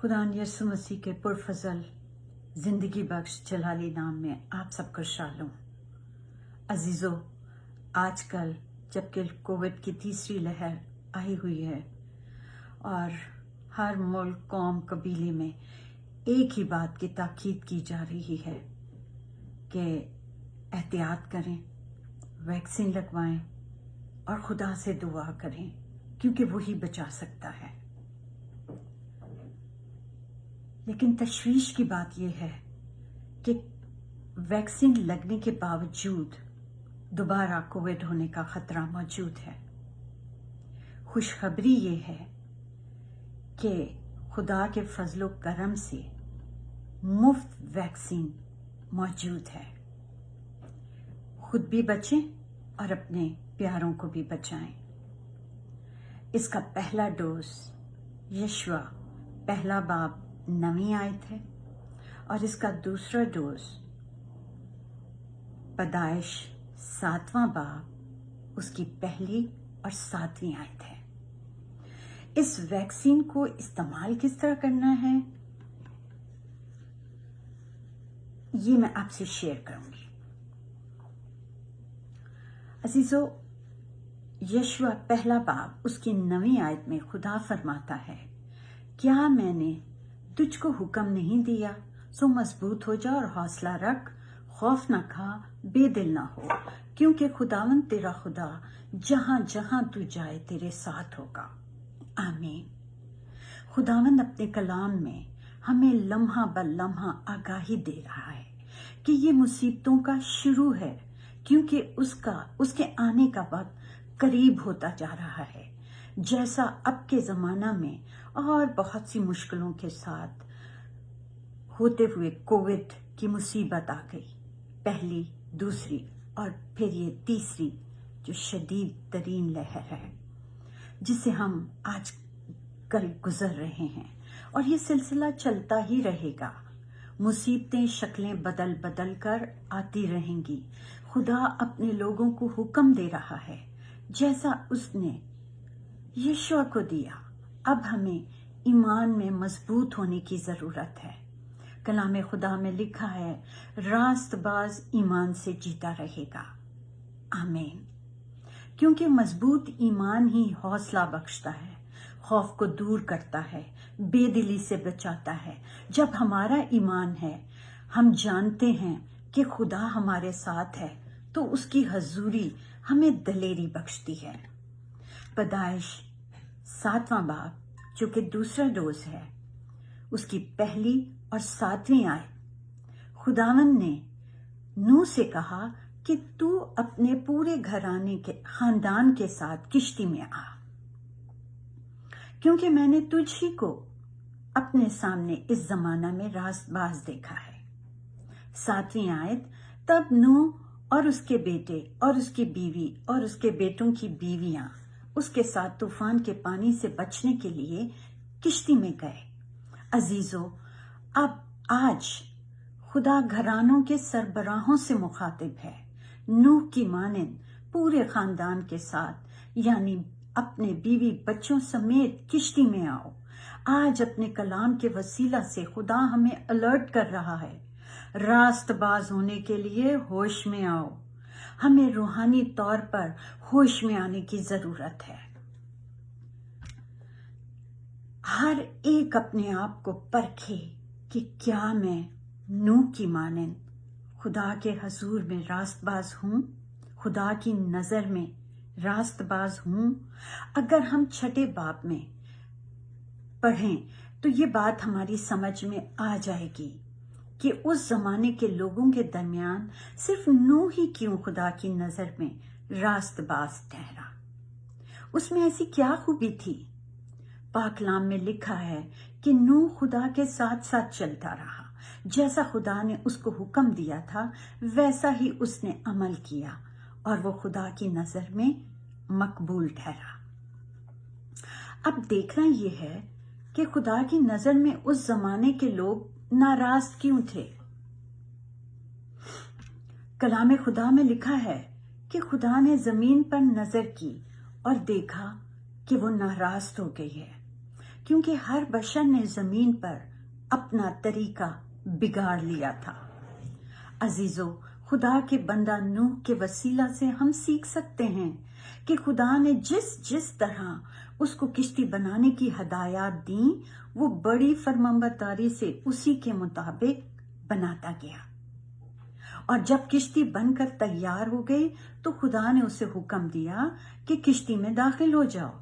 खुदान यसु मसीह के पुरफजल जिंदगी बख्श जलाली नाम में आप सबको शालोम। अजीजों, आजकल जबकि कोविड की तीसरी लहर आई हुई है और हर मुल्क, कौम, कबीले में एक ही बात की ताकीद की जा रही है कि एहतियात करें, वैक्सीन लगवाएं और खुदा से दुआ करें क्योंकि वही बचा सकता है। लेकिन तशवीश की बात यह है कि वैक्सीन लगने के बावजूद दोबारा कोविड होने का खतरा मौजूद है। खुशखबरी ये है कि खुदा के फजलो करम से मुफ्त वैक्सीन मौजूद है। खुद भी बचें और अपने प्यारों को भी बचाएं। इसका पहला डोज यशुआ पहला बाब 9वीं आयत है और इसका दूसरा डोज पैदाइश 7वां बाब उसकी पहली और 7वीं आयत है। इस वैक्सीन को इस्तेमाल किस तरह करना है ये मैं आपसे शेयर करूंगी। अजीजों, यशुआ पहला बाब उसकी 9वीं आयत में खुदा फरमाता है, क्या मैंने तुझको हुक्म नहीं दिया, सो मजबूत हो जा और हौसला रख, खौफ न खा, बेदिल ना हो, क्योंकि खुदावन तेरा खुदा जहां जहां तू जाए तेरे साथ होगा। आमीन। खुदावन अपने कलाम में हमें लम्हा ब लम्हा आगाही दे रहा है कि ये मुसीबतों का शुरू है, क्योंकि उसके आने का वक्त करीब होता जा रहा है। जैसा अब के जमाना में और बहुत सी मुश्किलों के साथ होते हुए कोविड की मुसीबत आ गई, पहली, दूसरी और फिर ये तीसरी जो शदीद तरीन लहर है जिसे हम आज कल गुजर रहे हैं, और ये सिलसिला चलता ही रहेगा। मुसीबतें शक्लें बदल बदल कर आती रहेंगी। खुदा अपने लोगों को हुक्म दे रहा है जैसा उसने यशुआ को दिया। अब हमें ईमान में मजबूत होने की जरूरत है। कलाम खुदा में लिखा है, रास्तबाज ईमान से जीता रहेगा। आमीन। क्योंकि मजबूत ईमान ही हौसला बख्शता है, खौफ को दूर करता है, बेदिली से बचाता है। जब हमारा ईमान है, हम जानते हैं कि खुदा हमारे साथ है, तो उसकी हजूरी हमें दलेरी बख्शती है। पैदाइश 7वां बाब जो कि दूसरा डोज है, उसकी पहली और 7वीं आयत, खुदावन ने नूह से कहा कि तू अपने पूरे घराने के खानदान के साथ किश्ती में आ, क्योंकि मैंने तुझ ही को अपने सामने इस जमाना में रास्तबाज देखा है। 7वीं आयत, तब नूह और उसके बेटे और उसकी बीवी और उसके बेटों की बीवियां उसके साथ तूफान के पानी से बचने के लिए किश्ती में गए। अजीजों, अब आज खुदा घरानों के सरबराहों से मुखातिब है। नूह की मानिंद पूरे खानदान के साथ, यानी अपने बीवी बच्चों समेत किश्ती में आओ। आज अपने कलाम के वसीला से खुदा हमें अलर्ट कर रहा है, रास्तबाज होने के लिए होश में आओ। हमें रूहानी तौर पर होश में आने की जरूरत है। हर एक अपने आप को परखे कि क्या मैं नूह की मानिंद खुदा के हजूर में रास्तबाज हूं, खुदा की नजर में रास्तबाज हूं। अगर हम 6ठे बाब में पढ़ें तो ये बात हमारी समझ में आ जाएगी कि उस जमाने के लोगों के दरमियान सिर्फ नूह ही क्यों खुदा की नजर में रास्तबाज ठहरा। उसमें ऐसी क्या खूबी थी? पाकलाम में लिखा है कि नूह खुदा के साथ साथ चलता रहा, जैसा खुदा ने उसको हुक्म दिया था वैसा ही उसने अमल किया और वो खुदा की नजर में मकबूल ठहरा। अब देखना यह है कि खुदा की नजर में उस जमाने के लोग नाराज क्यों थे। कलाम खुदा में लिखा है कि खुदा ने जमीन पर नजर की और देखा कि वो नाराज हो गई है, کیونکہ ہر بشر نے زمین پر اپنا طریقہ بگاڑ لیا تھا۔ عزیزو، خدا کے بندہ نوح کے وسیلہ سے ہم سیکھ سکتے ہیں کہ خدا نے جس طرح اس کو کشتی بنانے کی ہدایات دیں وہ بڑی فرمانبرداری سے اسی کے مطابق بناتا گیا، اور جب کشتی بن کر تیار ہو گئی تو خدا نے اسے حکم دیا کہ کشتی میں داخل ہو جاؤ،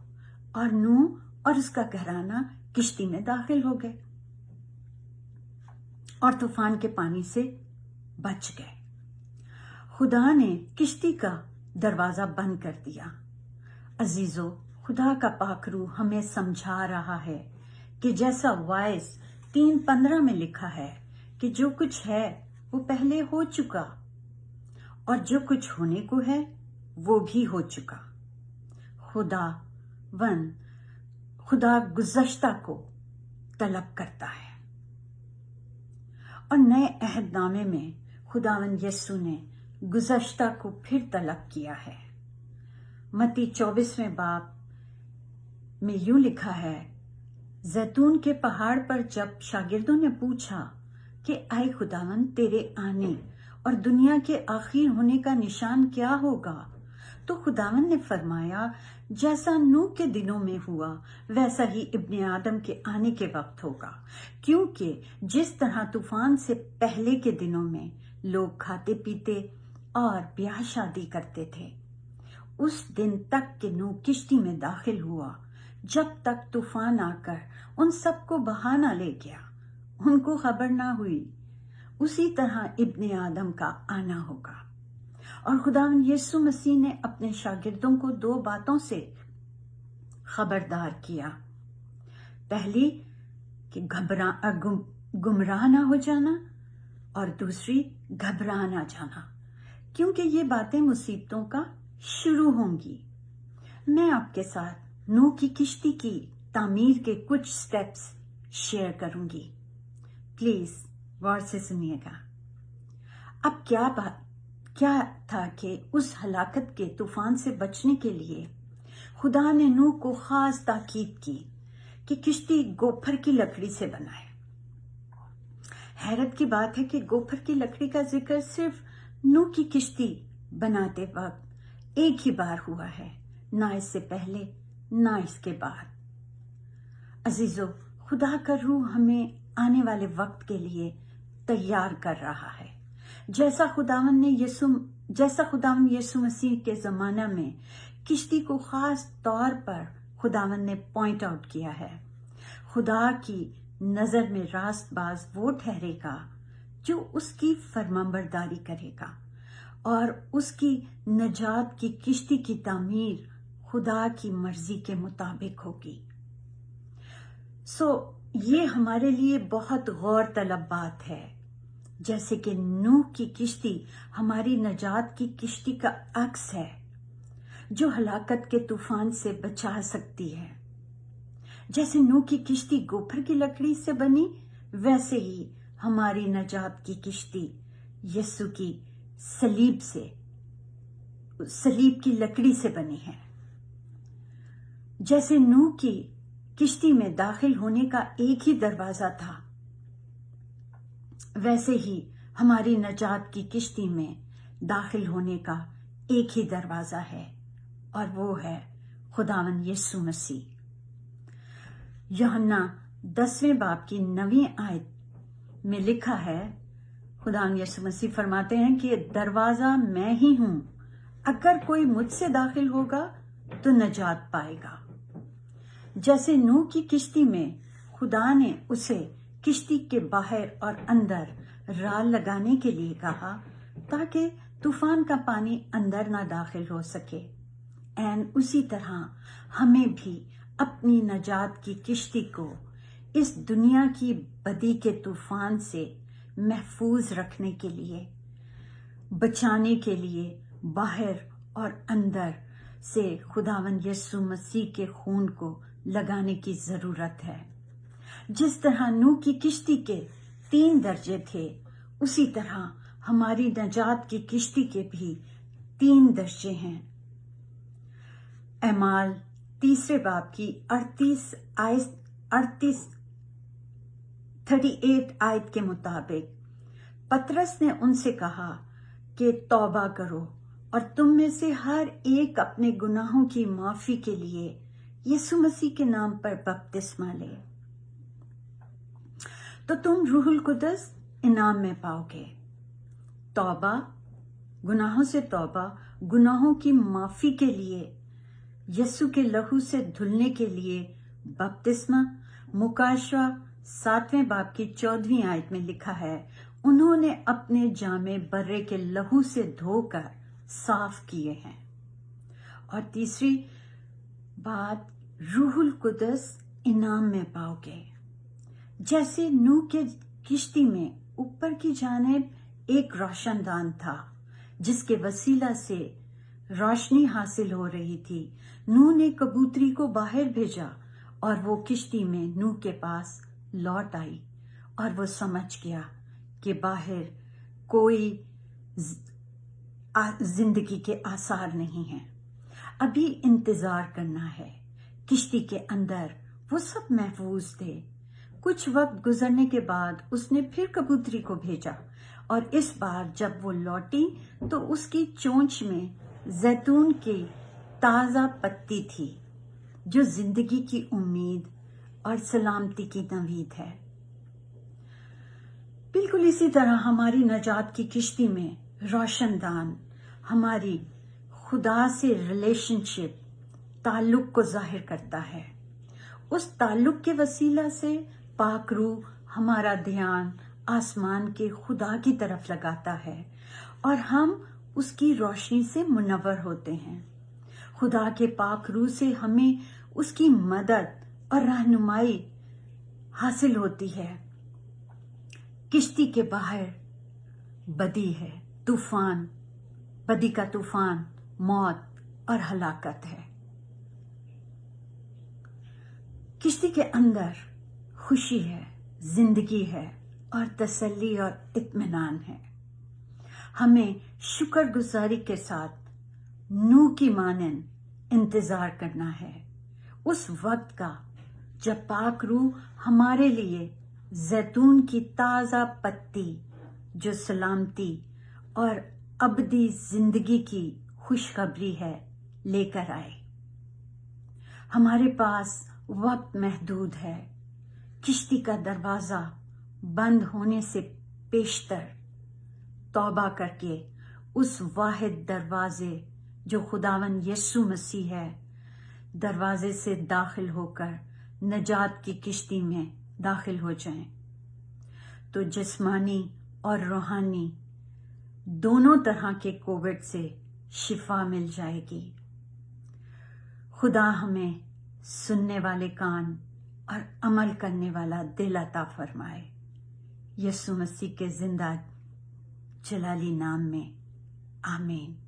اور نوح اور اس کا گھرانہ کشتی میں داخل ہو گئے اور طوفان کے پانی سے بچ گئے۔ خدا نے کشتی کا دروازہ بند کر دیا۔ عزیزو، خدا کا پاک روح ہمیں سمجھا رہا ہے کہ جیسا وائس 3:15 میں لکھا ہے کہ جو کچھ ہے وہ پہلے ہو چکا، اور جو کچھ ہونے کو ہے وہ بھی ہو چکا۔ خدا گزشتہ کو طلب کرتا ہے، اور نئے عہد نامے میں خداوند یسوع نے گزشتہ کو پھر طلب کیا ہے۔ متی 24ویں باب میں یوں لکھا ہے، زیتون کے پہاڑ پر جب شاگردوں نے پوچھا کہ اے خداوند، تیرے آنے اور دنیا کے آخر ہونے کا نشان کیا ہوگا؟ تو خداوند نے فرمایا، جیسا نوح کے دنوں میں ہوا ویسا ہی ابن آدم کے آنے کے وقت ہوگا، کیونکہ جس طرح طوفان سے پہلے کے دنوں میں لوگ کھاتے پیتے اور بیاہ شادی کرتے تھے، اس دن تک کہ نوح کشتی میں داخل ہوا، جب تک طوفان آ کر ان سب کو بہا نہ لے گیا، ان کو خبر نہ ہوئی، اسی طرح ابن آدم کا آنا ہوگا۔ اور خداوند یسوع مسیح نے اپنے شاگردوں کو 2 باتوں سے خبردار کیا، پہلی کہ گمراہ نہ ہو جانا، اور دوسری گھبرا نہ جانا، کیونکہ یہ باتیں مصیبتوں کا شروع ہوں گی۔ میں آپ کے ساتھ نوح کی کشتی کی تعمیر کے کچھ سٹیپس شیئر کروں گی، پلیز غور سے سنیے گا۔ اب کیا تھا کہ اس ہلاکت کے طوفان سے بچنے کے لیے خدا نے نوح کو خاص تاکید کی کہ کشتی گوپھر کی لکڑی سے بنائے۔ حیرت کی بات ہے کہ گوپھر کی لکڑی کا ذکر صرف نوح کی کشتی بناتے وقت ایک ہی بار ہوا ہے، نہ اس سے پہلے نہ اس کے بعد۔ عزیزو، خدا کا روح ہمیں آنے والے وقت کے لیے تیار کر رہا ہے، جیسا خداوند یسوع مسیح کے زمانہ میں کشتی کو خاص طور پر خداوند نے پوائنٹ آؤٹ کیا ہے۔ خدا کی نظر میں راست باز وہ ٹھہرے گا جو اس کی فرمانبرداری کرے گا، اور اس کی نجات کی کشتی کی تعمیر خدا کی مرضی کے مطابق ہوگی۔ یہ ہمارے لیے بہت غور طلب بات ہے، جیسے کہ نوح کی کشتی ہماری نجات کی کشتی کا عکس ہے جو ہلاکت کے طوفان سے بچا سکتی ہے۔ جیسے نوح کی کشتی گوپھر کی لکڑی سے بنی، ویسے ہی ہماری نجات کی کشتی یسوع کی صلیب کی لکڑی سے بنی ہے۔ جیسے نوح کی کشتی میں داخل ہونے کا ایک ہی دروازہ تھا، ویسے ہی ہماری نجات کی کشتی میں داخل ہونے کا ایک ہی دروازہ ہے، اور وہ ہے خداوند یسوع مسیح۔ یوحنا 10ویں باب کی 9ویں آیت میں لکھا ہے، خداوند یسوع مسیح فرماتے ہیں کہ دروازہ میں ہی ہوں، اگر کوئی مجھ سے داخل ہوگا تو نجات پائے گا۔ جیسے نوح کی کشتی میں خدا نے اسے کشتی کے باہر اور اندر رال لگانے کے لیے کہا تاکہ طوفان کا پانی اندر نہ داخل ہو سکے، اسی طرح ہمیں بھی اپنی نجات کی کشتی کو اس دنیا کی بدی کے طوفان سے محفوظ رکھنے کے لیے، بچانے کے لیے باہر اور اندر سے خداوند یسوع مسیح کے خون کو لگانے کی ضرورت ہے۔ جس طرح نوح کی کشتی کے 3 درجے تھے، اسی طرح ہماری نجات کی کشتی کے بھی 3 درجے ہیں۔ اعمال 3 باب کی 38 آیت 38 आयत के मुताबिक पतरस ने उनसे कहा कि तौबा करो और तुम में से हर एक अपने गुनाहों की माफी के लिए यीशु मसीह के नाम पर बपतिस्मा ले, तो तुम रूहुल कुदस इनाम में पाओगे। तौबा, गुनाहों से तौबा, गुनाहों की माफी के लिए, यीशु के लहू से धुलने के लिए बपतिस्मा। मुकाशवा 7वें बाब की 14वीं आयत में लिखा है, उन्होंने अपने जामे बर्रे के लहू से धोकर साफ किए हैं। और तीसरी बात, रूहुल कुदस इनाम में पाओगे। जैसे नूह के किश्ती में ऊपर की जानिब एक रोशनदान था जिसके वसीला से रोशनी हासिल हो रही थी। नूह ने कबूतरी को बाहर भेजा और वो किश्ती में नूह के पास लौट आई और वो समझ गया कि बाहर कोई जिंदगी के आसार नहीं हैं। अभी इंतजार करना है। किश्ती के अंदर वो सब महफूज थे। कुछ वक्त गुजरने के बाद उसने फिर कबूतरी को भेजा और इस बार जब वो लौटी तो उसकी चोंच में जैतून की ताजा पत्ती थी जो जिंदगी की उम्मीद और सलामती की नवीद है। बिल्कुल इसी तरह हमारी नजात की किश्ती में रोशनदान हमारी खुदा से रिलेशनशिप, ताल्लुक को जाहिर करता है। उस ताल्लुक के वसीला से पाक रूह हमारा ध्यान आसमान के खुदा की तरफ लगाता है और हम उसकी रोशनी से मुनव्वर होते हैं। खुदा के पाक रूह से हमें उसकी मदद और रहनुमाई हासिल होती है। किश्ती के बाहर बदी है, तूफान, बदी का तूफान, मौत और हलाकत है। किश्ती के अंदर खुशी है, जिंदगी है और तसल्ली और इत्मीनान है। हमें शुक्रगुजारी के साथ नूह की मानन इंतजार करना है, उस वक्त का जब पाक रूह हमारे लिए जैतून की ताजा पत्ती जो सलामती और अबदी जिंदगी की खुशखबरी है लेकर आए। हमारे पास वक्त महदूद है। किश्ती का दरवाजा बंद होने से पेशतर तौबा करके उस वाहिद दरवाजे जो खुदावन यीशु मसीह है, दरवाजे से दाखिल होकर नजात की किश्ती में दाखिल हो जाएं, तो जिस्मानी और रूहानी दोनों तरह के कोविड से शिफा मिल जाएगी। खुदा हमें सुनने वाले कान और अमल करने वाला दिल अता फरमाए। यीशु मसीह के जिंदा जलाली नाम में आमीन।